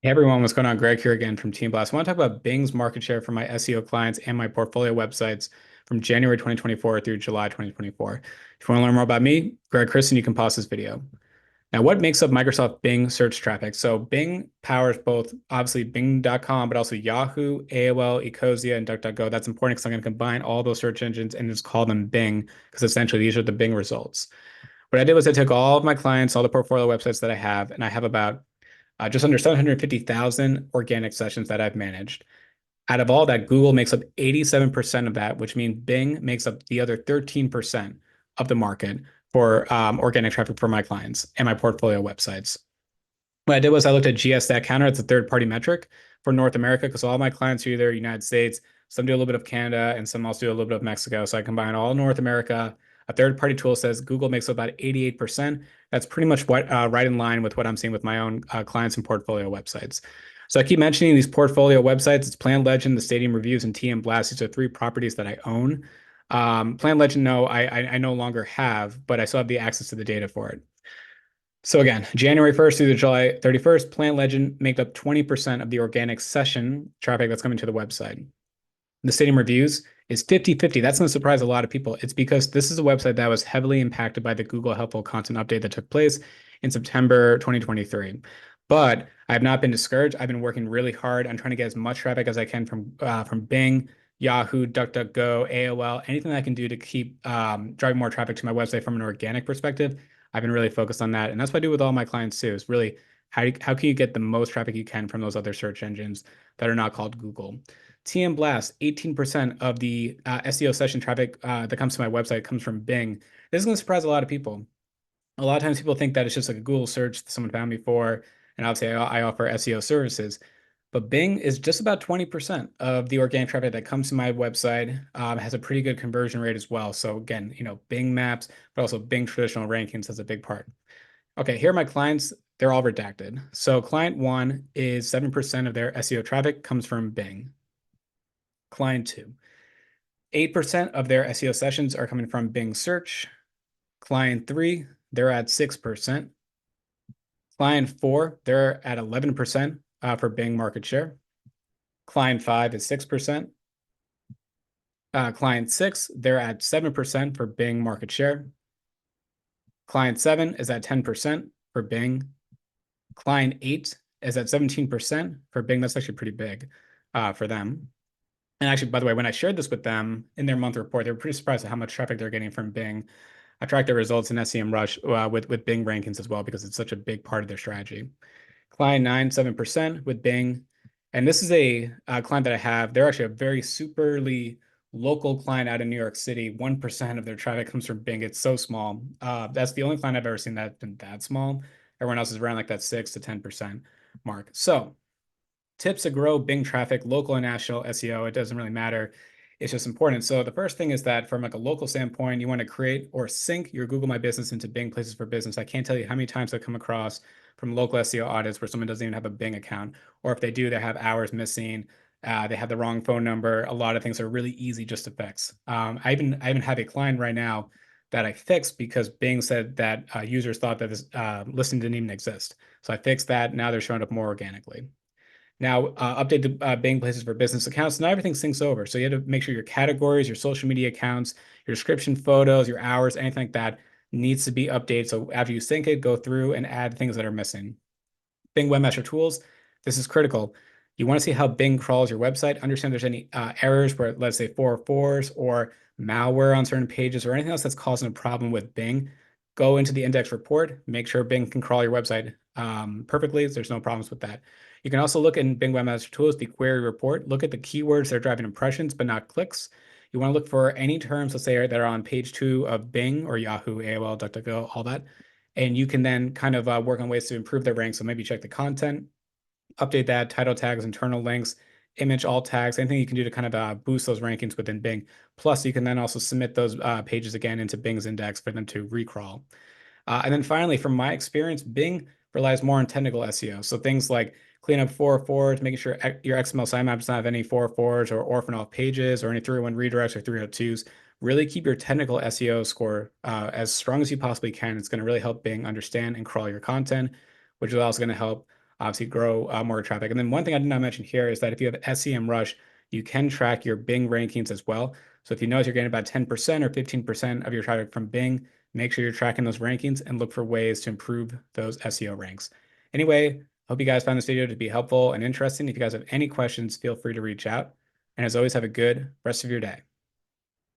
Hey everyone, what's going on? Greg here again from Team Blast. I want to talk about Bing's market share for my SEO clients and my portfolio websites from January 2024 through July 2024. If you want to learn more about me, Greg Christian, you can pause this video. Now, what makes up Microsoft Bing search traffic? So Bing powers both, obviously, Bing.com, but also Yahoo, AOL, Ecosia, and DuckDuckGo. That's important because I'm going to combine all those search engines and just call them Bing because essentially these are the Bing results. What I did was I took all of my clients, all the portfolio websites that I have, and I have about just under 750,000 organic sessions that I've managed. Out of all that, Google makes up 87% of that, which means Bing makes up the other 13% of the market for organic traffic for my clients and my portfolio websites. What I did was I looked at GSStat Counter. It's a third-party metric for North America because all my clients are either United States, some do a little bit of Canada, and some also do a little bit of Mexico. So I combine all North America. A third-party tool says Google makes up about 88%. That's pretty much what right in line with what I'm seeing with my own clients and portfolio websites. So I keep mentioning these portfolio websites. It's Plan Legend, the Stadium Reviews, and TM Blast. These are three properties that I own. Plan Legend, no, I no longer have, but I still have the access to the data for it. So again, January 1st through the July 31st, Plant Legend make up 20% of the organic session traffic that's coming to the website. The Stadium Reviews is 50-50. That's going to surprise a lot of people. It's because this is a website that was heavily impacted by the Google Helpful Content update that took place in September 2023. But I have not been discouraged. I've been working really hard on trying to get as much traffic as I can from Bing, Yahoo, DuckDuckGo, AOL, anything I can do to keep driving more traffic to my website from an organic perspective. I've been really focused on that. And that's what I do with all my clients too, is really how can you get the most traffic you can from those other search engines that are not called Google. TM Blast, 18% of the SEO session traffic that comes to my website comes from Bing. This is going to surprise a lot of people. A lot of times people think that it's just like a Google search that someone found me for, and obviously I offer SEO services. But Bing is just about 20% of the organic traffic that comes to my website. Has a pretty good conversion rate as well. So again, Bing Maps, but also Bing traditional rankings has a big part. Okay, here are my clients. They're all redacted. So client one is 7% of their SEO traffic comes from Bing. Client two, 8% of their SEO sessions are coming from Bing search. Client three, they're at 6%. Client four, they're at 11% for Bing market share. Client five is 6%. Client six, they're at 7% for Bing market share. Client seven is at 10% for Bing. Client eight is at 17% for Bing. That's actually pretty big for them. And actually, by the way, when I shared this with them in their month report, they were pretty surprised at how much traffic they're getting from Bing. I tracked their results in SEMrush with Bing rankings as well because it's such a big part of their strategy. Client 9, 7% with Bing. And this is a client that I have. They're actually a very superly local client out of New York City. 1% of their traffic comes from Bing. It's so small. That's the only client I've ever seen that's been that small. Everyone else is around like that 6 to 10% mark. So tips to grow Bing traffic, local and national SEO. It doesn't really matter. It's just important. So the first thing is that from like a local standpoint, you want to create or sync your Google My Business into Bing Places for Business. I can't tell you how many times I've come across from local SEO audits where someone doesn't even have a Bing account, or if they do, they have hours missing. They have the wrong phone number. A lot of things are really easy just to fix. I even have a client right now that I fixed because Bing said that users thought that this listing didn't even exist. So I fixed that. Now they're showing up more organically. Now, update the Bing Places for Business accounts. Now everything syncs over. So you have to make sure your categories, your social media accounts, your description photos, your hours, anything like that needs to be updated. So after you sync it, go through and add things that are missing. Bing Webmaster Tools. This is critical. You want to see how Bing crawls your website. Understand if there's any errors where, let's say, 404s or malware on certain pages or anything else that's causing a problem with Bing. Go into the index report. Make sure Bing can crawl your website perfectly. There's no problems with that. You can also look in Bing Webmaster Tools, the query report. Look at the keywords that are driving impressions, but not clicks. You want to look for any terms, let's say, that are on page 2 of Bing or Yahoo, AOL, DuckDuckGo, all that. And you can then kind of work on ways to improve their rank. So maybe check the content, update that, title tags, internal links, image alt tags, anything you can do to kind of boost those rankings within Bing. Plus, you can then also submit those pages again into Bing's index for them to recrawl. And then finally, from my experience, Bing relies more on technical SEO. So things like clean up 404s, making sure your XML sitemap does not have any 404s or orphan off pages or any 301 redirects or 302s. Really keep your technical SEO score as strong as you possibly can. It's going to really help Bing understand and crawl your content, which is also going to help obviously grow more traffic. And then one thing I did not mention here is that if you have SEM Rush, you can track your Bing rankings as well. So if you notice you're getting about 10% or 15% of your traffic from Bing, make sure you're tracking those rankings and look for ways to improve those SEO ranks. Anyway, hope you guys found this video to be helpful and interesting. If you guys have any questions, feel free to reach out. And as always, have a good rest of your day.